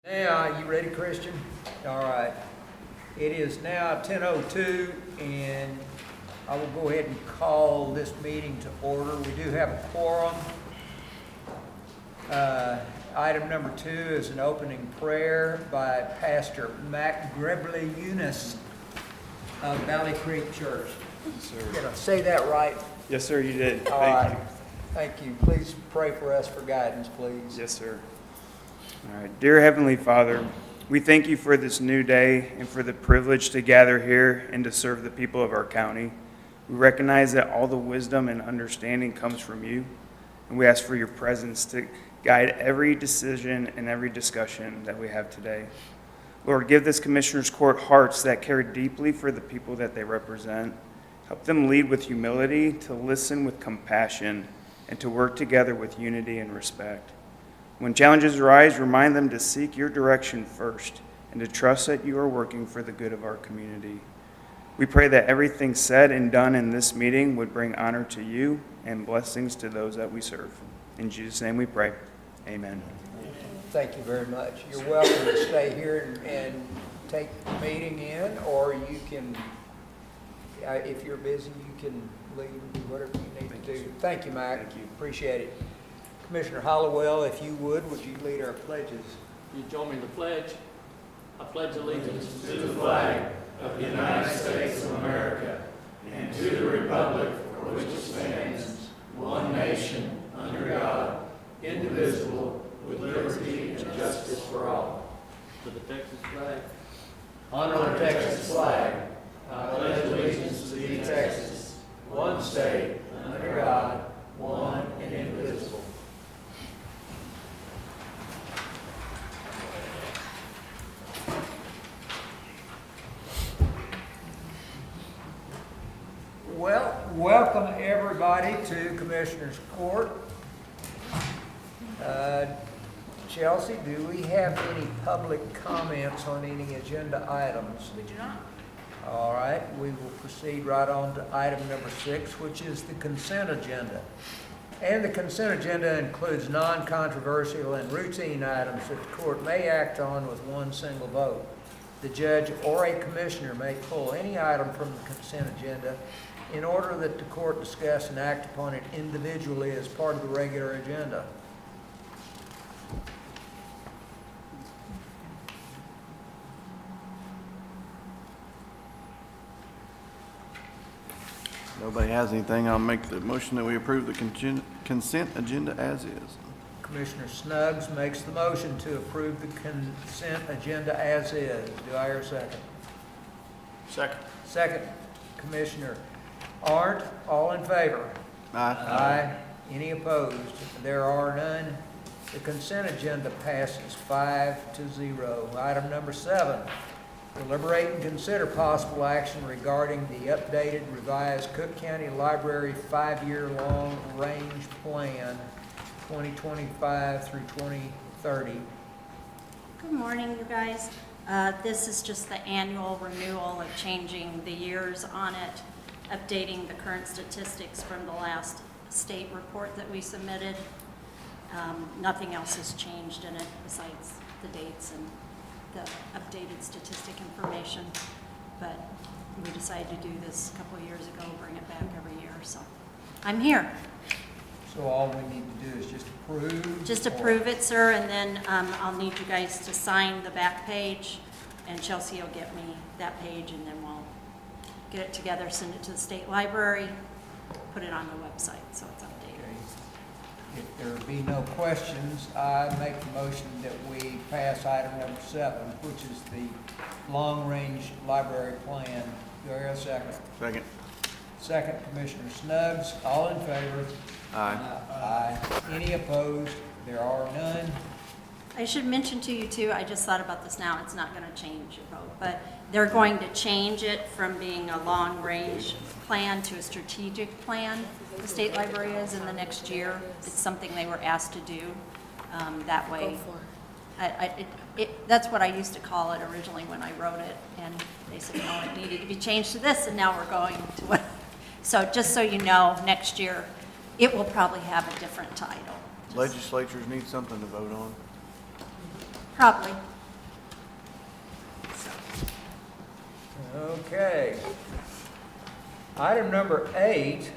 Now, you ready, Christian? All right. It is now 10:02, and I will go ahead and call this meeting to order. We do have a quorum. Item number 2 is an opening prayer by Pastor Mac Grebley Eunice of Valley Creek Church. Yes, sir. Did I say that right? Yes, sir, you did. All Thank right. you. Thank you. Please pray for us for guidance, please. Yes, sir. All right. Dear Heavenly Father, we thank you for this new day and for the privilege to gather here and to serve the people of our county. We recognize that all the wisdom and understanding comes from you, and we ask for your presence to guide every decision and every discussion that we have today. Lord, give this Commissioner's Court hearts that care deeply for the people that they represent. Help them lead with humility, to listen with compassion, and to work together with unity and respect. When challenges arise, remind them to seek your direction first and to trust that you are working for the good of our community. We pray that everything said and done in this meeting would bring honor to you and blessings to those that we serve. In Jesus' name we pray. Amen. Thank you very much. You're welcome to stay here and take the meeting in, or you can, if you're busy, you can leave and do whatever you need to do. Thank you, Mike. Thank you. Appreciate it. Commissioner Hollowell, if you would you lead our pledges? You join me in the pledge. I pledge allegiance to the flag of the United States of America and to the republic for which it stands, one nation, under God, indivisible, with liberty and justice for all. to the Texas flag. Honor the Texas flag. I pledge allegiance to thee, Texas, one state, under God, one and indivisible. Well, welcome everybody to Commissioner's Court. Chelsea, do we have any public comments on any agenda items? We do not. All right, we will proceed right on to item number 6, which is the consent agenda. And the consent agenda includes non-controversial and routine items that the court may act on with one single vote. The judge or a commissioner may pull any item from the consent agenda in order that the court discuss and act upon it individually as part of the regular agenda. Nobody has anything. I'll make the motion that we approve the consent agenda as is. Commissioner Snuggs makes the motion to approve the consent agenda as is. Do I hear a second? Second. Second, Commissioner Arndt, all in favor? Aye. Aye. Any opposed? There are none. The consent agenda passes 5-0. Item number 7, deliberate and consider possible action regarding the updated revised Cooke County Library 5-year long-range plan, 2025 through 2030. Good morning, you guys. This is just the annual renewal of changing the years on it, updating the current statistics from the last state report that we submitted. Nothing else has changed in it besides the dates and the updated statistic information. But we decided to do this a couple of years ago, bring it back every year, so I'm here. So all we need to do is just approve? Just or- approve it, sir, and then I'll need you guys to sign the back page, and Chelsea will get me that page, and then we'll get it together, send it to the state library, put it on the website, so it's updated. Okay. If there be no questions, I make the motion that we pass item number 7, which is the long-range library plan. Do I hear a second? Second. Second, Commissioner Snuggs, all in favor? Aye. Aye. Any opposed? There are none. I should mention to you too, I just thought about this now, it's not gonna change your vote, but they're going to change it from being a long-range plan to a strategic plan. The state library is in the next year. It's something they were asked to do that way. That's what I used to call it originally when I wrote it, and they said, no, it needed to be changed to this, and now we're going to what. So just so you know, next year, it will probably have a different title. Legislatures need something to vote on. Probably. Okay. Item number 8,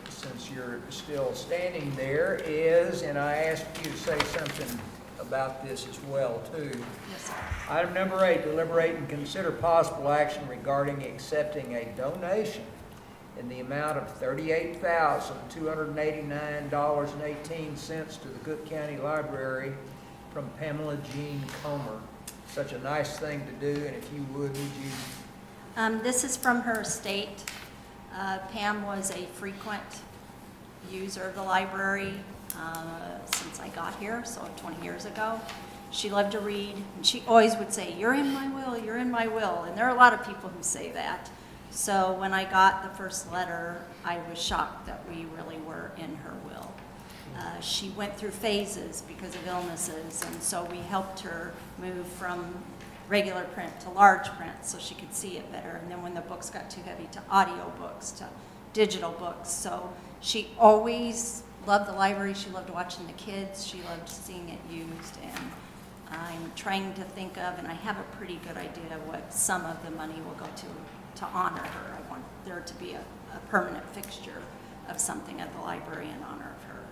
since you're still standing there, is, and I asked you to say something about this as well, too. Yes, sir. Item number 8, deliberate and consider possible action regarding accepting a donation in the amount of $38,289.18 to the Cooke County Library from Pamela Jean Comer. Such a nice thing to do, and if you would you? This is from her estate. Pam was a frequent user of the library since I got here, so 20 years ago. She loved to read, and she always would say, "You're in my will, you're in my will." And there are a lot of people who say that. So when I got the first letter, I was shocked that we really were in her will. She went through phases because of illnesses, and so we helped her move from regular print to large print so she could see it better. And then when the books got too heavy, to audio books, to digital books. So she always loved the library. She loved watching the kids. She loved seeing it used. And I'm trying to think of, and I have a pretty good idea of what some of the money will go to honor her. I want there to be a permanent fixture of something at the library in honor of her,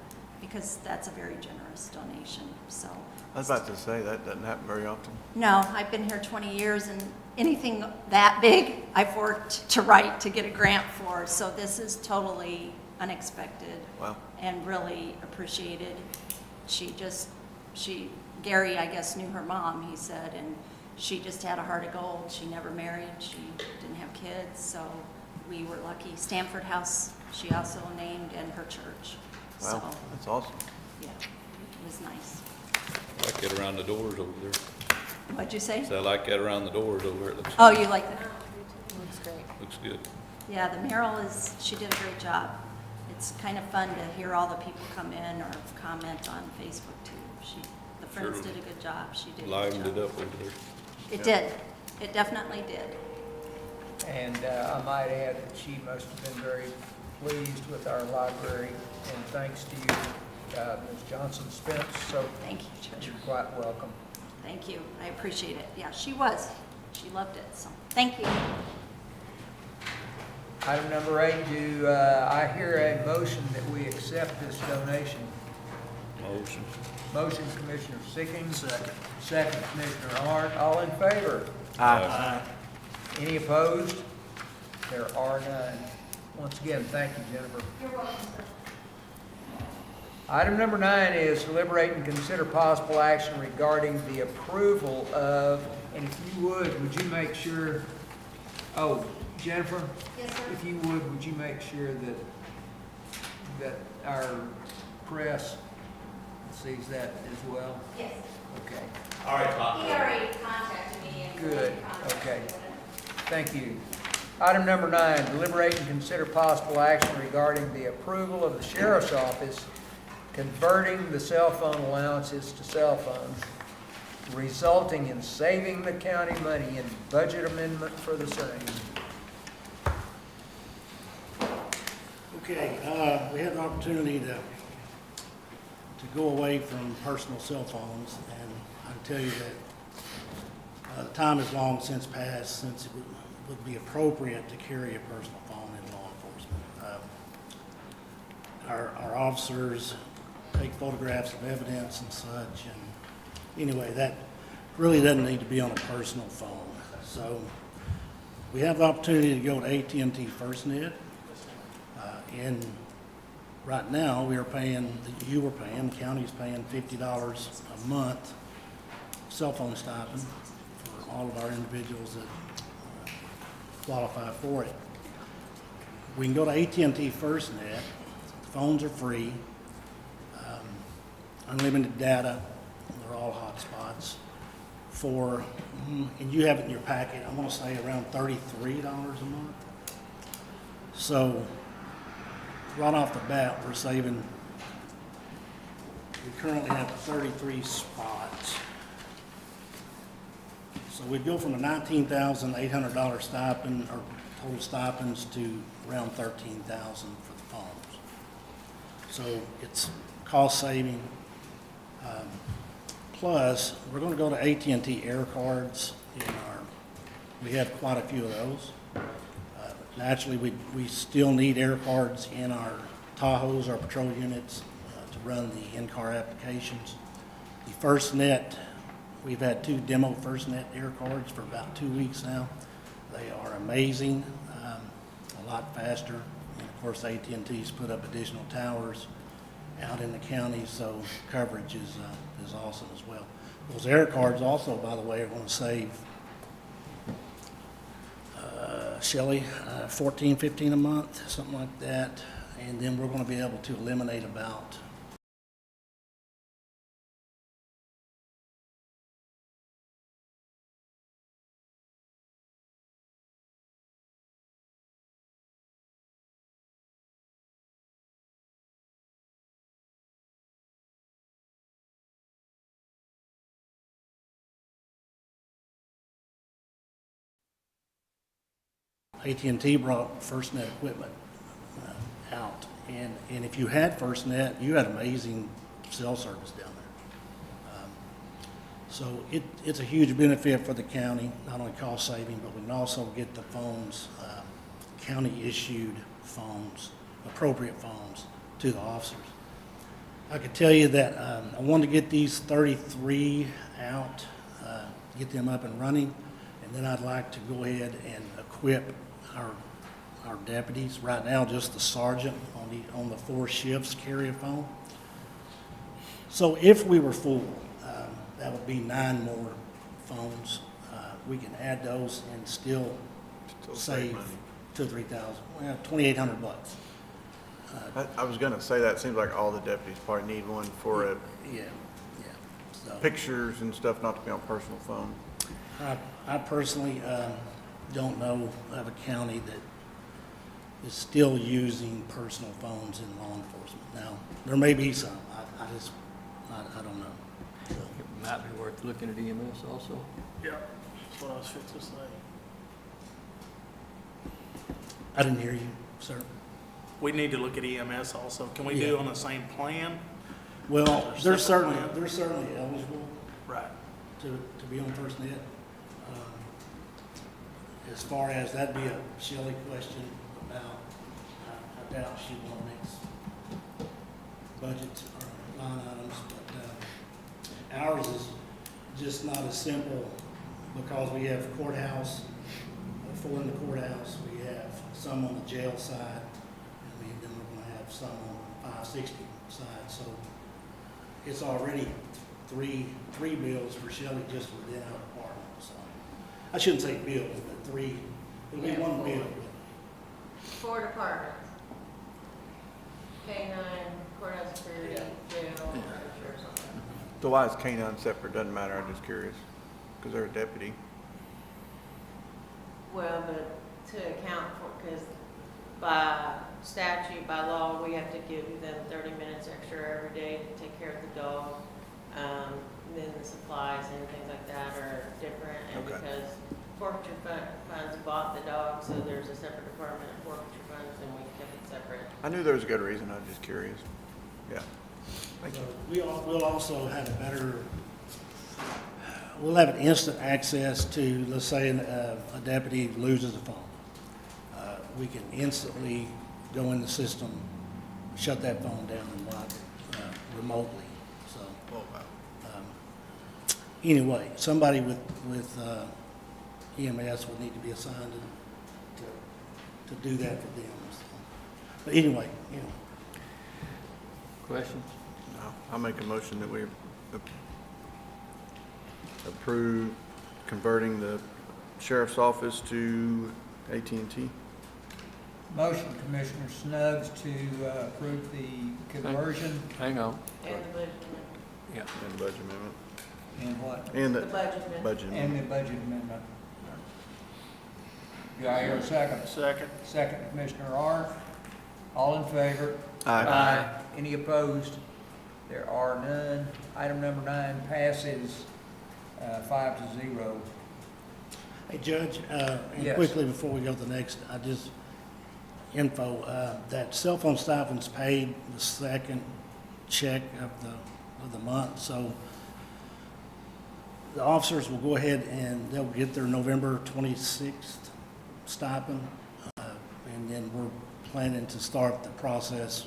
because that's a very generous donation. So I was about to say, that doesn't happen very often. no, I've been here 20 years, and anything that big, I've worked to write to get a grant for. So this is totally unexpected. Wow. And really appreciated. Gary, I guess, knew her mom, he said, and she just had a heart of gold. She never married. She didn't have kids, so we were lucky. Stanford House, she also named, and her church. Wow, So, that's awesome. yeah, it was nice. I like it around the doors over there. What'd you say? So I like that around the doors over there. It looks, Oh, you like that? Looks great. looks good. Yeah, the mural she did a great job. It's kind of fun to hear all the people come in or comment on Facebook too. The friends Sure. did a good job. She did a good Livened it job. up over there. It did. It definitely did. And I might add that she must have been very pleased with our library, and thanks to you, Ms. Johnson Spence, so Thank you, Judge. you're quite welcome. Thank you. I appreciate it. Yeah, she was. She loved it, so thank you. Item number 8, do I hear a motion that we accept this donation? Motion. Motion, Commissioner Sickings. Second, Commissioner Hart. All in favor? Aye. Any opposed? There are none. Once again, thank you, Jennifer. You're welcome, sir. Item number 9 is deliberate and consider possible action regarding the approval of, and if you would you make sure, Jennifer? Yes, sir. If you would you make sure that our press sees that as well? Yes. Okay, He already contacted me. And Good. contacted Okay. me. thank you. Item number 9, deliberate and consider possible action regarding the approval of the sheriff's office converting the cell phone allowances to cell phones, resulting in saving the county money in budget amendment for the same. Okay, we had an opportunity to go away from personal cell phones, and I can tell you that the time is long since passed since it would be appropriate to carry a personal phone in law enforcement. Our officers take photographs of evidence and such, and anyway, that really doesn't need to be on a personal phone. So we have the opportunity to go to AT&T FirstNet. And right now, the county's paying $50 a month cell phone stipend for all of our individuals that qualify for it. We can go to AT&T FirstNet. The phones are free, unlimited data. They're all hotspots for, and you have it in your packet, I want to say around $33 a month. So right off the bat, we currently have 33 spots. So we'd go from a $19,800 stipend, or total stipends, to around $13,000 for the phones. So it's cost saving. Plus, we're going to go to AT&T Air Cards We have quite a few of those. Naturally, we still need air cards in our Tahoes, our patrol units, to run the in-car applications. The FirstNet, we've had 2 demo FirstNet air cards for about 2 weeks now. They are amazing, a lot faster. And of course, AT&T's put up additional towers out in the county, so coverage is awesome as well. Those air cards also, by the way, are going to save Shelley, $14, $15 a month, something like that. And then we're going to be able to eliminate about AT&T brought FirstNet equipment out, and if you had FirstNet, you had amazing cell service down there. So it's a huge benefit for the county, not only cost saving, but we can also get the phones, county-issued phones, appropriate phones to the officers. I could tell you that I wanted to get these 33 out, get them up and running, and then I'd like to go ahead and equip our deputies. Right now, just the sergeant on the 4 shifts carry a phone. So if we were full, that would be 9 more phones. We can add those and still save money. $2,000 to $3,000, well, $2,800. I was gonna say that, seems like all the deputies probably need one for Yeah. So pictures and stuff, not to be on personal phone. I personally don't know of a county that is still using personal phones in law enforcement. Now, there may be some. I don't know. So, It might be worth looking at EMS also. Yeah, that's what I was fixing to say. I didn't hear you, sir. We need to look at EMS also. Can we Yeah. do on the same plan? Well, Or they're separate certainly plan? eligible Right. to be on FirstNet. As far as that'd be a Shelley question about, I doubt she will mix budgets or line items, but ours is just not as simple because we have courthouse, 4 in the courthouse, we have some on the jail side, and then we're gonna have some on the 560 side, so it's already three bills for Shelley just within our department, so. I shouldn't say bills, but 3, it'll be Yeah, 1 4. bill. 4 departments. K-9, courthouse security, jail, sheriff's office. So why is K-9 separate? Doesn't matter, I'm just curious, because they're a deputy. Well, but to account for, because by statute, by law, we have to give them 30 minutes extra every day to take care of the dog. Then the supplies and things like that are different, and Okay. because forfeiture funds bought the dog, so there's a separate department of forfeiture funds, and we kept it separate. I knew there was a good reason, I was just curious. Yeah. Thank you. We'll also have we'll have an instant access to, let's say, a deputy loses a phone. We can instantly go in the system, shut that phone down and lock it remotely, so. Oh, wow. Anyway, somebody with EMS would need to be assigned to do that for them. So. But anyway, Questions? No, I'll make a motion that we approve converting the sheriff's office to AT&T. Motion, Commissioner Snuggs, to approve the conversion Hang on. And the budget, Yeah. And the budget amendment. and what? And the the budget amendment. budget And amendment. the budget amendment. Do I hear a second? Second. Second, Commissioner Arndt. All in favor? Aye. Any opposed? There are none. Item number 9 passes 5-0. hey, Judge, and Yes. quickly before we go to the next, that cell phone stipend's paid the second check of the month, so the officers will go ahead and they'll get their November 26th stipend. And then we're planning to start the process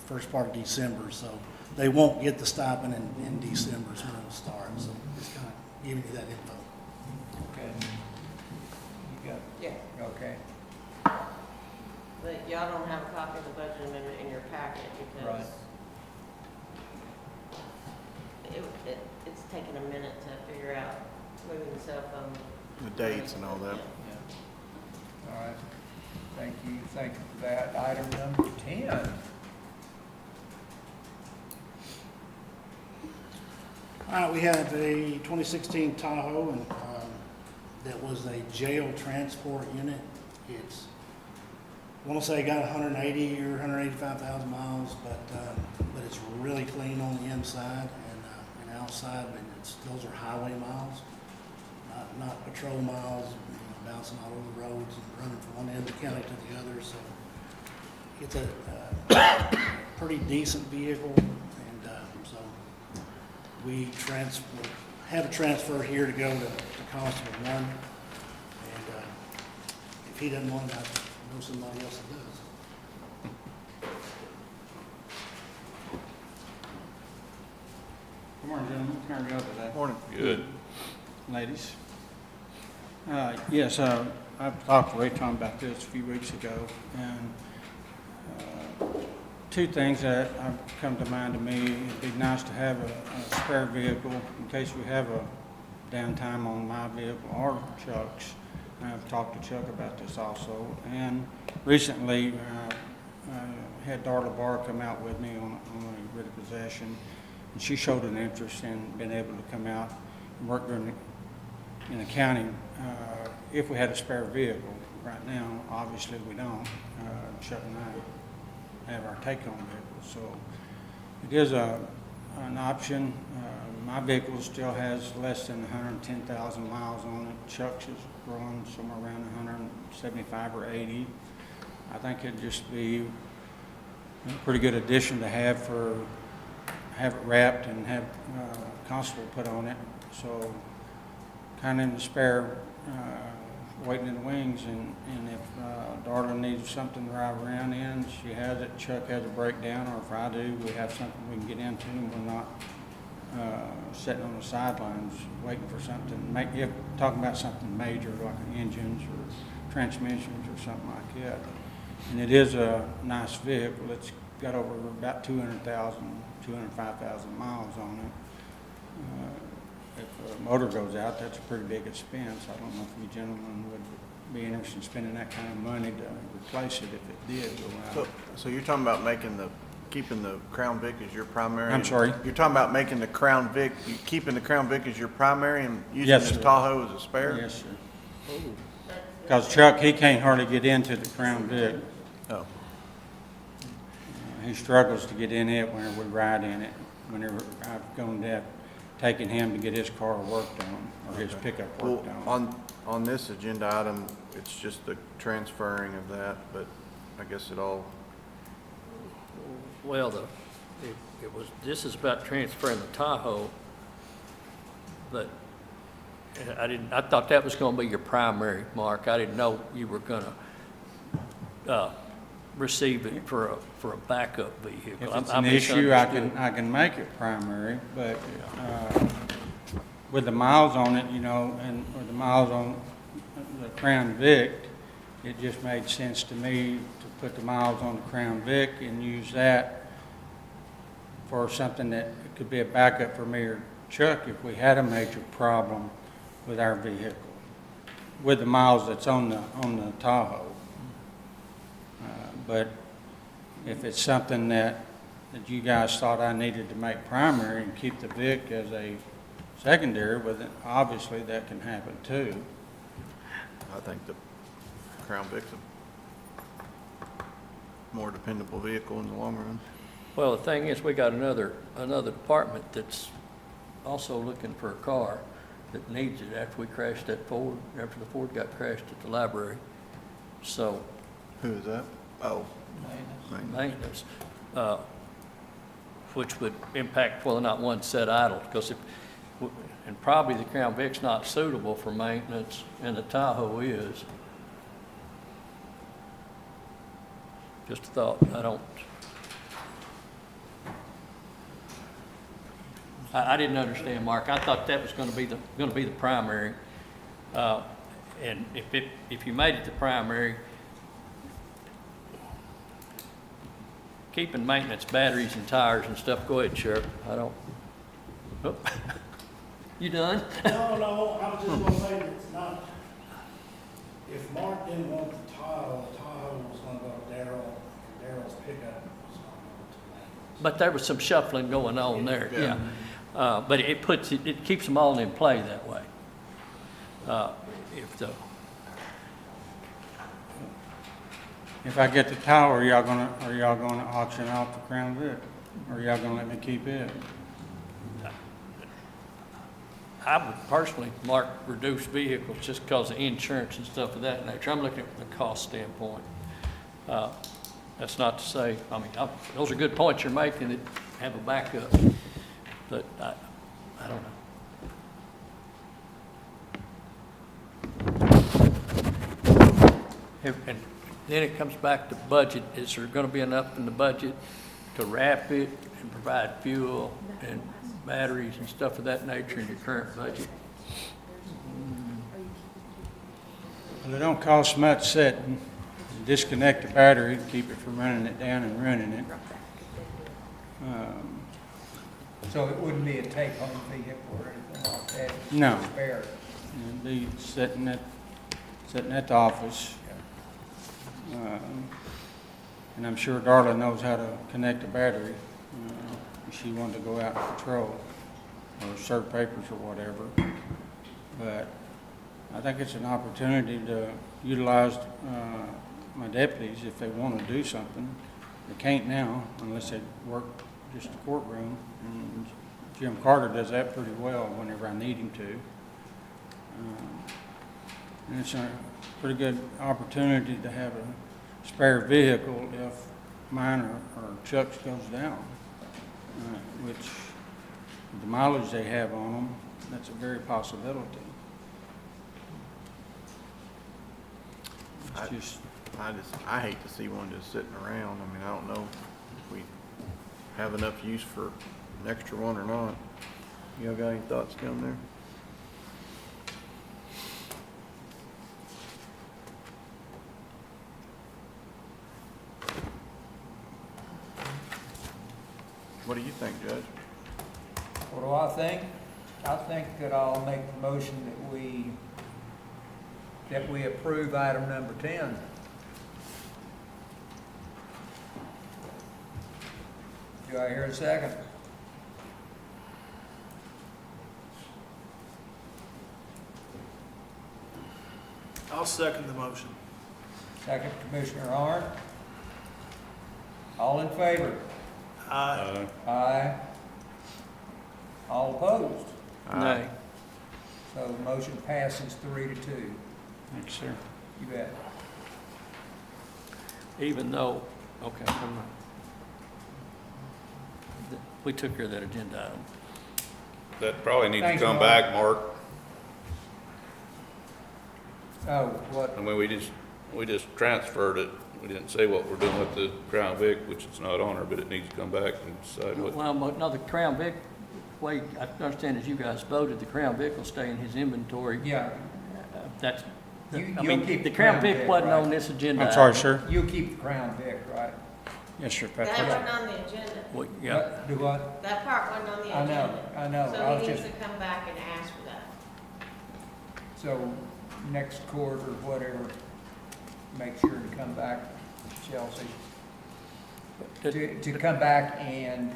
first part of December. So they won't get the stipend in December is when it'll start. So just kind of giving you that info. Okay. You got, Yeah, okay, but y'all don't have a copy of the budget amendment in your packet because Right. it's taken a minute to figure out moving the cell phone. The dates and all that. all right. Thank you for that. Item number 10. All right, we have a 2016 Tahoe, and that was a jail transport unit. It's, I want to say it got 180 or 185,000 miles, but it's really clean on the inside and outside, and those are highway miles, not patrol miles, bouncing all over the roads and running from one end of the county to the other. So it's a pretty decent vehicle, and so we have a transfer here to go to Constable 1, and if he doesn't want it, I know somebody else that does. Good morning, gentlemen. How are you today? Morning. Good. Ladies. Yes, I've talked to Ray Tom about this a few weeks ago, and two things that have come to mind to me. It'd be nice to have a spare vehicle in case we have a downtime on my vehicle or Chuck's. I've talked to Chuck about this also. And recently, had Darla Barr come out with me on a writ of possession, and she showed an interest in being able to come out and work in the county if we had a spare vehicle. Right now, obviously, we don't. Chuck and I have our take-home vehicle, so it is an option. My vehicle still has less than 110,000 miles on it. Chuck's is running somewhere around 175 or 80. I think it'd just be a pretty good addition to have it wrapped and have constable put on it. So kind of in the spare, waiting in the wings, and if Darla needs something to drive around in, she has it. Chuck has a breakdown, or if I do, we have something we can get into, and we're not sitting on the sidelines waiting for something. If talking about something major like engines or transmissions or something like that. And it is a nice vehicle. It's got over about 205,000 miles on it. If a motor goes out, that's a pretty big expense. I don't know if you gentlemen would be interested in spending that kind of money to replace it if it did go out. So you're talking about keeping the Crown Vic as your primary? I'm sorry? You're talking about making the Crown Vic, keeping the Crown Vic as your primary and using Yes, this sir. Tahoe as a spare? Yes, sir. Because Chuck, he can't hardly get into the Crown Vic. Oh, He struggles to get in it whenever we ride in it. Whenever I've gone to taking him to get his car worked on, or his pickup well, worked on. on this agenda item, it's just the transferring of that, but I guess it all, Well, this is about transferring the Tahoe, but I thought that was gonna be your primary, Mark. I didn't know you were gonna, receive it for a backup vehicle. If it's I an issue, I misunderstood. can make it primary, but with the miles on it, and with the miles on the Crown Vic, it just made sense to me to put the miles on the Crown Vic and use that for something that could be a backup for me or Chuck if we had a major problem with our vehicle, with the miles that's on the Tahoe. But if it's something that you guys thought I needed to make primary and keep the Vic as a secondary, well, then obviously that can happen too. I think the Crown Vic's a more dependable vehicle in the long run. Well, the thing is, we got another department that's also looking for a car that needs it after we crashed that Ford, after the Ford got crashed at the library. So, Who is that? Oh. maintenance, which would impact whether or not one set idle, because and probably the Crown Vic's not suitable for maintenance, and the Tahoe is. Just a thought, I didn't understand, Mark. I thought that was gonna be the primary. And if you made it the primary, keeping maintenance, batteries and tires and stuff, go ahead, Sheriff. Oh. You done? No, I was just gonna say that it's not, if Mark didn't want the Tahoe was gonna go to Darrell, and Darrell's pickup was gonna go to Lance. But there was some shuffling going on there, yeah. But it keeps them all in play that way. If I get the tower, are y'all gonna auction off the Crown Vic? Or are y'all gonna let me keep it? I would personally, Mark, reduce vehicles just because of insurance and stuff of that nature. I'm looking at the cost standpoint. That's not to say, those are good points you're making, that have a backup, but I don't know. And then it comes back to budget. Is there gonna be enough in the budget to wrap it and provide fuel and batteries and stuff of that nature in your current budget? Well, it don't cost much setting. Disconnect the battery, keep it from running it down and running it. So it wouldn't be a take-home vehicle or anything like that? No. Spare? It'd be sitting at the office. And I'm sure Darla knows how to connect a battery. If she wanted to go out and patrol or serve papers or whatever. But I think it's an opportunity to utilize my deputies if they want to do something. They can't now unless they work just the courtroom. And Jim Carter does that pretty well whenever I need him to. And it's a pretty good opportunity to have a spare vehicle if mine or Chuck's goes down, which with the mileage they have on them, that's a very possibility. It's just, I hate to see one just sitting around. I mean, I don't know if we have enough use for an extra one or not. Y'all got any thoughts down there? What do you think, Judge? What do I think? I think that I'll make the motion that we approve item number 10. Do I hear a second? I'll second the motion. Second, Commissioner Arndt. All in favor? Aye. Aye. All opposed? Nay. So the motion passes 3-2. thanks, sir. You bet. Even though, okay, never mind. We took care of that agenda item. That probably needs to Thanks, come Mark. back, Mark. Oh, what? I mean, we just transferred it. We didn't say what we're doing with the Crown Vic, which it's not on her, but it needs to come back and decide what. Well, but no, the Crown Vic, way I understand as you guys voted, the Crown Vic will stay in his inventory. Yeah, That's, I You'll mean, keep the Crown Vic Vic, wasn't right? on this agenda. I'm sorry, item. sir. you'll keep the Crown Vic, right? Yes, sir, That Patrick. wasn't on the agenda. Well, yeah, What? Do what? That part wasn't on the I agenda. know, I know. I So was he needs just, to come back and ask for that. so next court or whatever, make sure to come back, Chelsea, to come back and,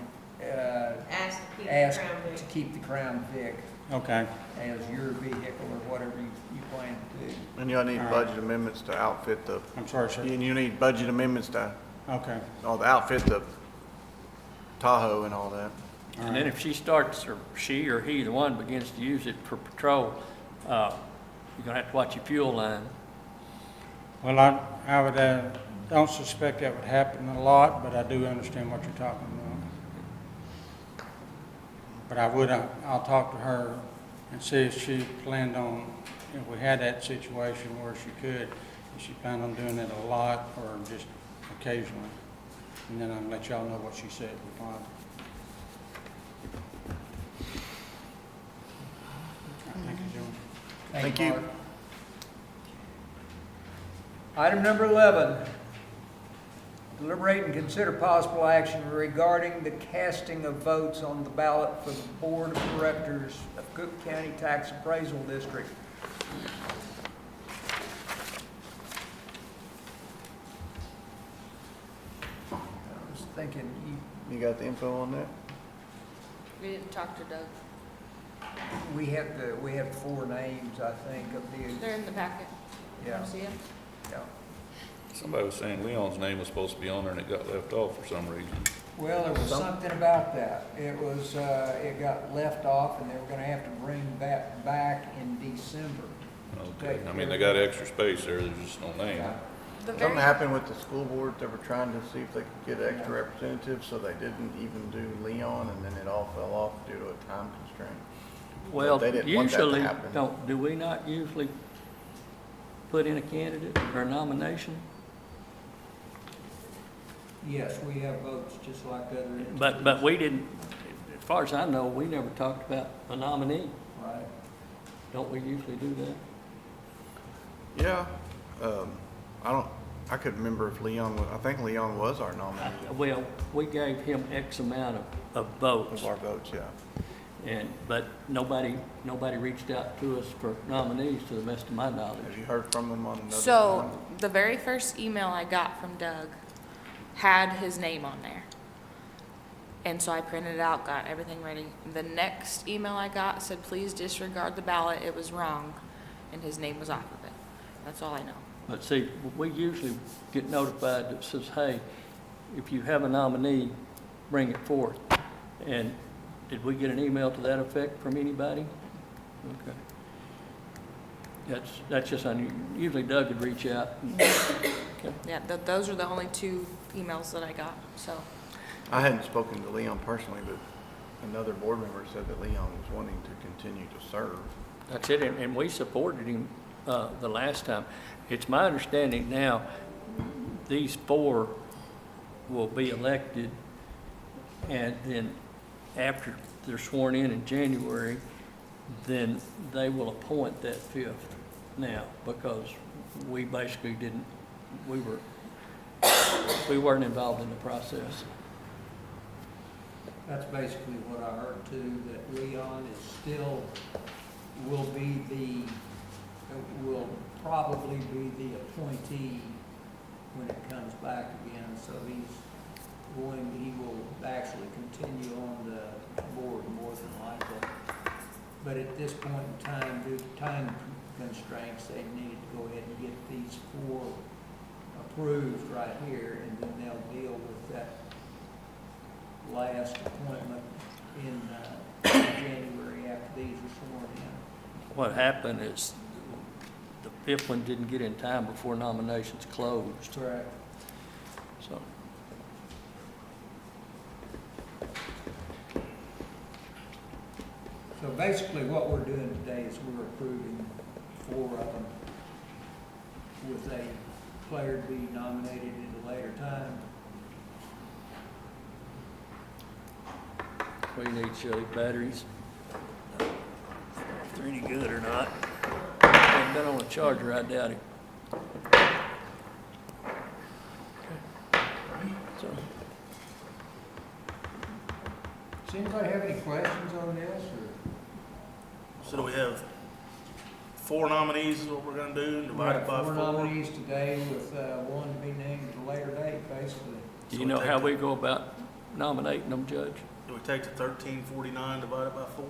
Ask to keep the ask Crown to Vic. keep the Crown Vic Okay, as your vehicle or whatever you plan to do. And y'all need All right. budget amendments to outfit the, I'm sorry, sir. and you need budget amendments to, Okay. outfit the Tahoe and all that. and then if she starts, or she or he, the one begins to use it for patrol, you're gonna have to watch your fuel line. Well, I would, don't suspect that would happen a lot, but I do understand what you're talking about. But I'll talk to her and see if she planned on, if we had that situation where she could, if she planned on doing it a lot or just occasionally. And then I'll let y'all know what she said. Thank you, John. Thank you. Mark. Item number 11, deliberate and consider possible action regarding the casting of votes on the ballot for the Board of Directors of Cooke County Tax Appraisal District. I was thinking, You got the info on that? We didn't talk to Doug. we had 4 names, I think, of the, They're in the packet. You yeah, wanna see them? yeah. Somebody was saying Leon's name was supposed to be on there and it got left off for some reason. Well, there was something about that. It was, it got left off and they were gonna have to bring that back in December. Okay, I mean, they got extra space there, there's just no name. Yeah. The very, Something happened with the school board. They were trying to see if they could get extra representatives, so they didn't even do Leon, and then it all fell off due to a time constraint. Well, They didn't want that to usually, happen. do we not usually put in a candidate or nomination? Yes, we have votes just like other entities. But we didn't, as far as I know, we never talked about a nominee. Right. Don't we usually do that? Yeah, I couldn't remember if Leon was, I think Leon was our nominee Well, we gave him X amount of votes, of our votes, yeah. but nobody reached out to us for nominees to the best of my knowledge. Have you heard from them on another? so the very first email I got from Doug had his name on there. And so I printed it out, got everything ready. The next email I got said, please disregard the ballot, it was wrong, and his name was off of it. That's all I know. But see, we usually get notified that says, hey, if you have a nominee, bring it forth. And did we get an email to that effect from anybody? Okay. That's just unusual. Usually Doug would reach out. Yeah, those are the only 2 emails that I got, so. I hadn't spoken to Leon personally, but another board member said that Leon was wanting to continue to serve. That's it, and we supported him the last time. It's my understanding now, these 4 will be elected, and then after they're sworn in January, then they will appoint that 5th now, because we basically didn't, we weren't involved in the process. That's basically what I heard too, that Leon is still, will probably be the appointee when it comes back again. So he will actually continue on the board more than likely. But at this point in time, due to time constraints, they needed to go ahead and get these 4 approved right here, and then they'll deal with that last appointment in January after these are sworn in. What happened is the 5th one didn't get in time before nominations closed, Correct. so. So basically what we're doing today is we're approving 4 of them with a player to be nominated at a later time. We need Shelley batteries. If they're any good or not. Haven't been on a charger, I doubt it. So, Does anybody have any questions on this, or? So we have 4 nominees is what we're gonna do, We divided have by 4 4. nominees today with one to be named at a later date, basically. do you know how we go about nominating them, Judge? Do we take the 1349 divided by 4?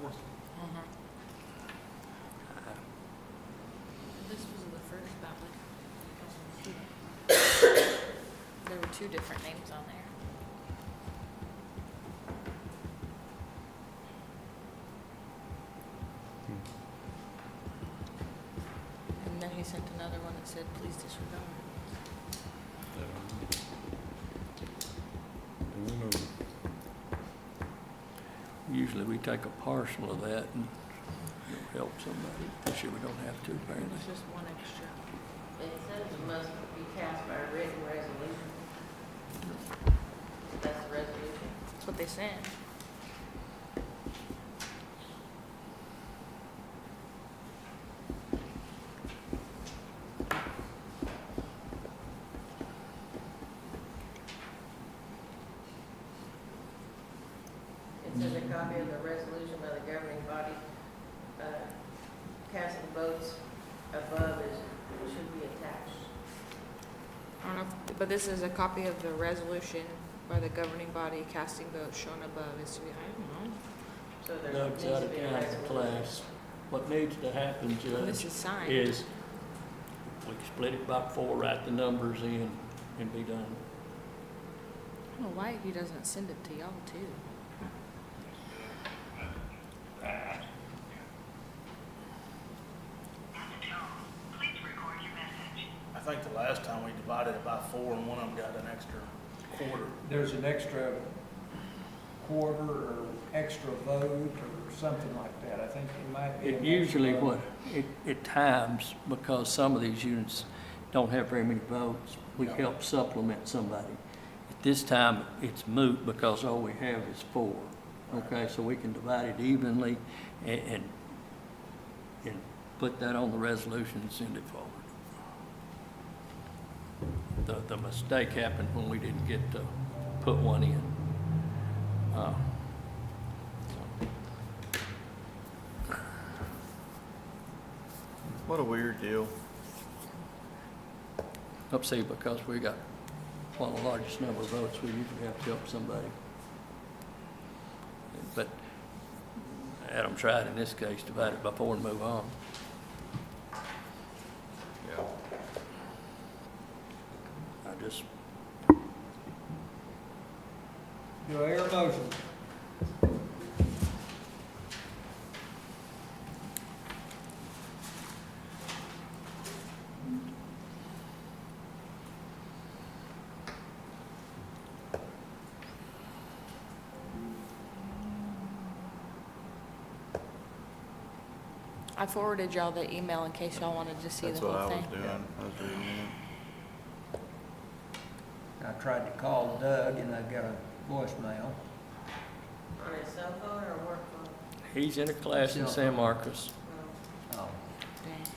This was the first ballot. There were 2 different names on there. And then he sent another one that said, please disregard. Usually we take a partial of that and help somebody. This year we don't have to, apparently. It's just one extra. It says it must be cast by a written resolution. That's the resolution. That's what they sent. It says a copy of the resolution by the governing body, casting votes above should be attached. I don't know, but this is a copy of the resolution by the governing body casting votes shown above is to be, I don't know. So there Doug's needs out to of be a town resolution. for class. What needs to happen, This Judge, is signed. is we split it by 4, write the numbers in, and be done. I don't know why he doesn't send it to y'all too. I think the last time we divided it by 4 and one of them got an extra quarter. There's an extra quarter or extra vote or something like that. I think it might be. It an usually extra vote. at times, because some of these units don't have very many votes, we Yeah. help supplement somebody. At this time, it's moot because all we have is 4. Okay, so we can divide it evenly and put that on the resolution and send it forward. The mistake happened when we didn't get to put one in. So. What a weird deal. See, because we got one of the largest number of votes, we usually have to help somebody. But Adam tried in this case, divide it by 4 and move on. Yeah. I just, Do I hear a motion? I forwarded y'all the email in case y'all wanted to see That's the what I whole was thing. doing. I was reading it. I tried to call Doug and I got a voicemail. On his cell phone or work phone? he's in a class in San Marcos. Oh, Dang.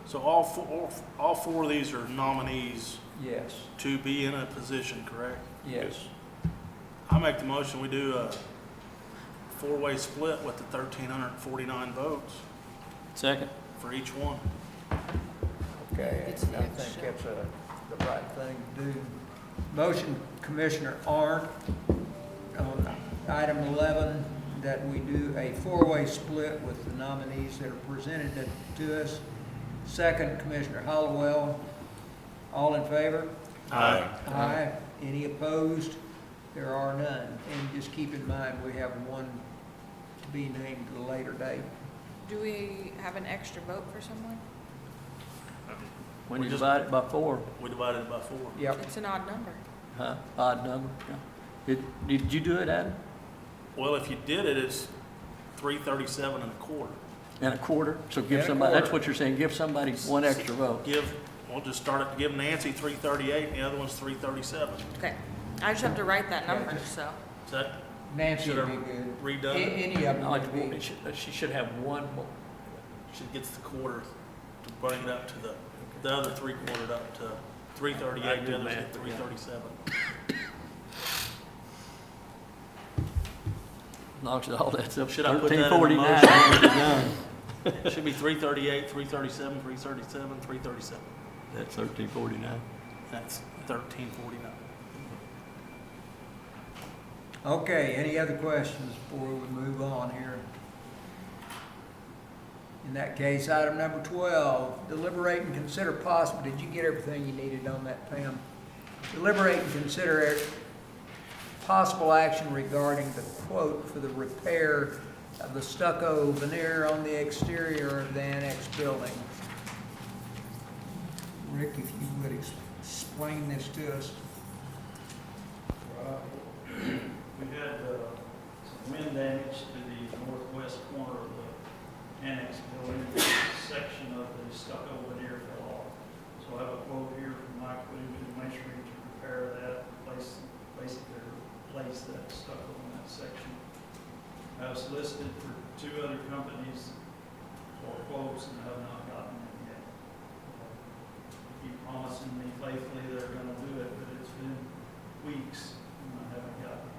So all four of these are nominees yes, to be in a position, correct? yes. I make the motion, we do a 4-way split with the 1,349 votes Second? for each one. Okay, It's the I think extra. that's the right thing to do. Motion, Commissioner Arndt, on item 11, that we do a 4-way split with the nominees that are presented to us. Second, Commissioner Hollowell. All in favor? Aye. Aye. Any opposed? There are none. And just keep in mind, we have one to be named at a later date. Do we have an extra vote for someone? When We you just- divide it by 4, We divided it by 4. Yep. It's an odd number. huh? Odd number, yeah. Did you do it, Adam? Well, if you did it, it's 337 and a quarter. And a quarter? So And give a somebody, that's quarter. what you're saying, give somebody one extra vote. We'll just start it, give Nancy 338 and the other one's 337. Okay. I just have to write that Yeah, number, just- so. Is that Nancy Should would I be good. redone it? Any of them No, would be. she should have one more. She gets the quarter to bring it up to the other 3/4 up to 338, I do the others math, get yeah. 337. As long as all that's up, Should I put that in the 1349, we'll be done. It should be 338, 337, 337, 337. That's 1349. That's 1349. Okay, any other questions before we move on here? In that case, item number 12, deliberate and consider possible, did you get everything you needed on that, Pam? Deliberate and consider possible action regarding the quote for the repair of the stucco veneer on the exterior of the annex building. Rick, if you would explain this to us. We had some men the stucco veneer fell off. So I have a quote here from Mike Cooke and Masonry to repair that, basically replace that stucco in that section. I was solicited for 2 other companies for quotes and have not gotten them yet. Keep promising me faithfully they're gonna do it, but it's been weeks and I haven't gotten it.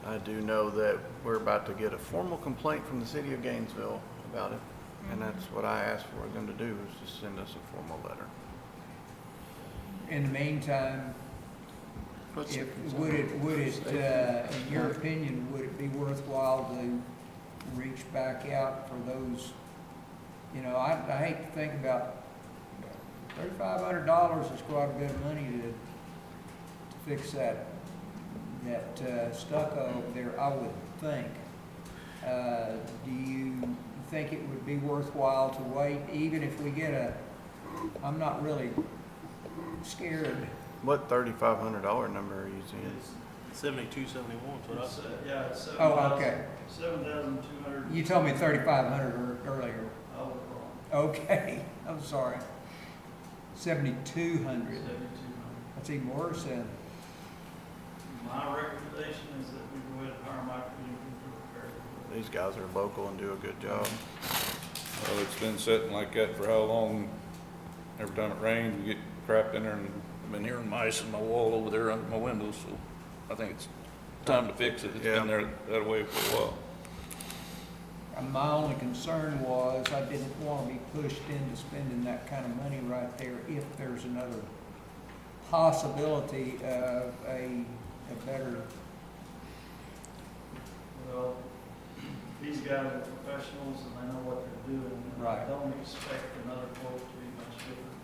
I do know that we're about to get a formal complaint from the city of Gainesville about it. And that's what I asked for them to do, is to send us a formal letter. In the meantime, would it, in your opinion, would it be worthwhile to reach back out for those? You know, I hate to think about $3,500 is quite a bit of money to fix that stucco over there, I would think. Do you think it would be worthwhile to wait, even if we get I'm not really scared. What $3,500 number are you seeing? It's 7271, so that's it. Yeah, it's Oh, okay. 7,200. You told me 3,500 earlier. I was wrong. Okay, I'm sorry. 7,200. 7,200. That's even worse then. My recommendation is that we go ahead and hire Mike Cooke to repair it. These guys are local and do a good job. Well, it's been sitting like that for how long? Every time it rains, we get crap in there, and I've been hearing mice in my wall over there under my windows, so I think it's time to fix it. It's Yeah. been there that way for a while. My only concern was I didn't want to be pushed into spending that kind of money right there if there's another possibility of a better. Well, these guys are professionals and they know what they're doing. And Right. I don't expect another quote to be much different.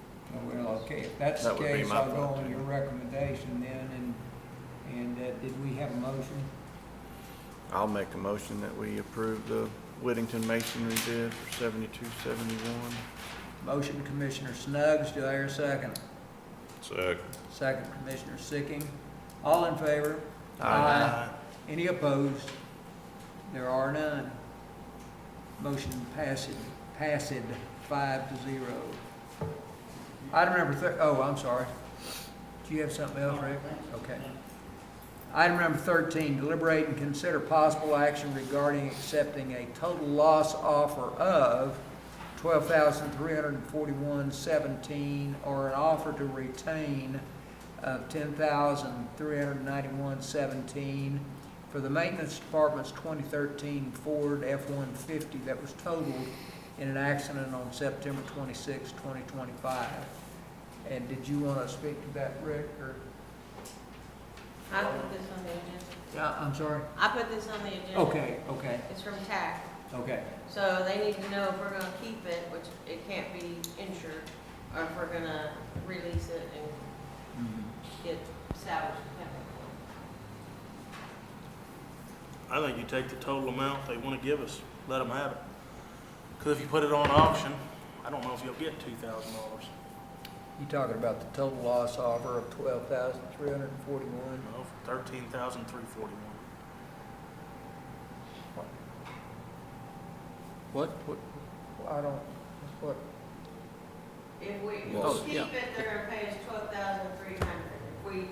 Well, okay, if that's the That would be case, my I'll go thought, on too. your recommendation then, and did we have a motion? I'll make a motion that we approve the Whittington Masonry bid for $72.71. Motion Commissioner Snuggs, do I hear a second? Second. Second Commissioner Sicking. All in favor? Aye. Any opposed? There are none. Motion passed 5-0. Item number I'm sorry. Do you have something else, Rick? Okay. Item number 13, deliberate and consider possible action regarding accepting a total loss offer of $12,341.17 or an offer to retain of $10,391.17 for the Maintenance Department's 2013 Ford F-150 that was totaled in an accident on September 26, 2025. And did you want to speak to that, Rick, or? I put this on the agenda. I'm sorry? I put this on the agenda. Okay. It's from TAC. Okay. So they need to know if we're gonna keep it, which it can't be insured, or if we're gonna release it and get salvaged. I think you take the total amount they want to give us, let them have it. Because if you put it on auction, I don't know if you'll get $2,000. You talking about the total loss offer of $12,341? No, $13,341. What? I don't, what, If we Oh, keep yeah. it, they're gonna pay us $12,300. If we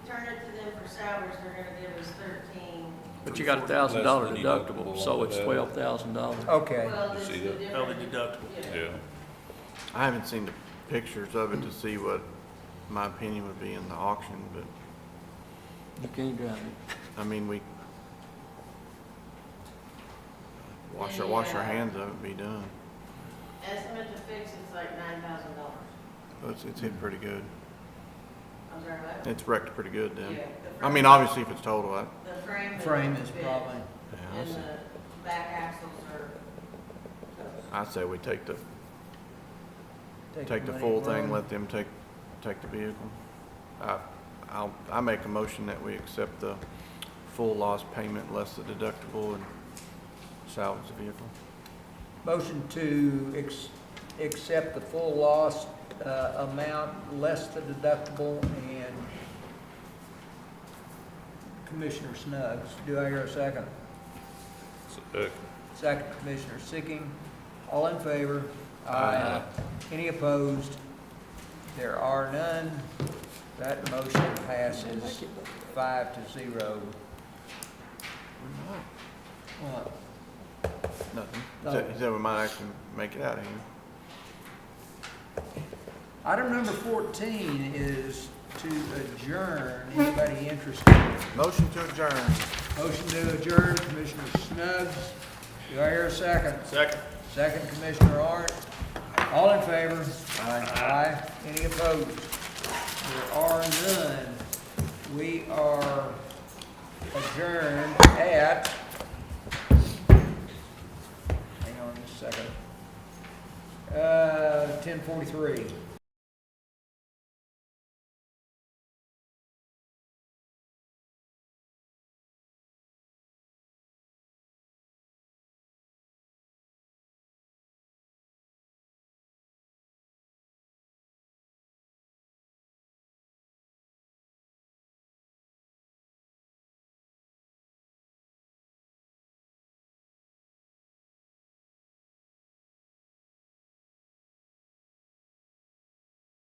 turn it to them for salvage, they're gonna give us 13. But you got a $1,000 Less than deductible, deductible so on it's that. $12,000. okay. Well, You this see is the that? difference. Oh, the deductible. Yeah. I haven't seen the pictures of it to see what my opinion would be in the auction, but, You can't drive it. I mean, we wash our hands of it and be done. Estimate to fix it's like $9,000. It's hit pretty good. I'm sorry, what? It's wrecked pretty good then. Yeah, the I mean, frame- obviously if it's total, The frame. Frame is a bit, probably, And the back axles are toast. I say we take the take the money full and thing, run. let them take the vehicle. I make a motion that we accept the full loss payment less the deductible and salvage the vehicle. Motion to accept the full loss amount, less the deductible, and Commissioner Snuggs. Do I hear a second? Second. Second, Commissioner Sicking. All in favor? Aye. Any opposed? There are none. That motion passes 5-0. What? Nothing. No. He said we might actually make it out of here. Item number 14 is to adjourn. Anybody interested? Motion to adjourn. Motion to adjourn, Commissioner Snubs. Do I hear a second? Second. Second, Commissioner Arndt. All in favor? Aye. Any opposed? There are none. We are adjourned at, hang on just a second, 10:43.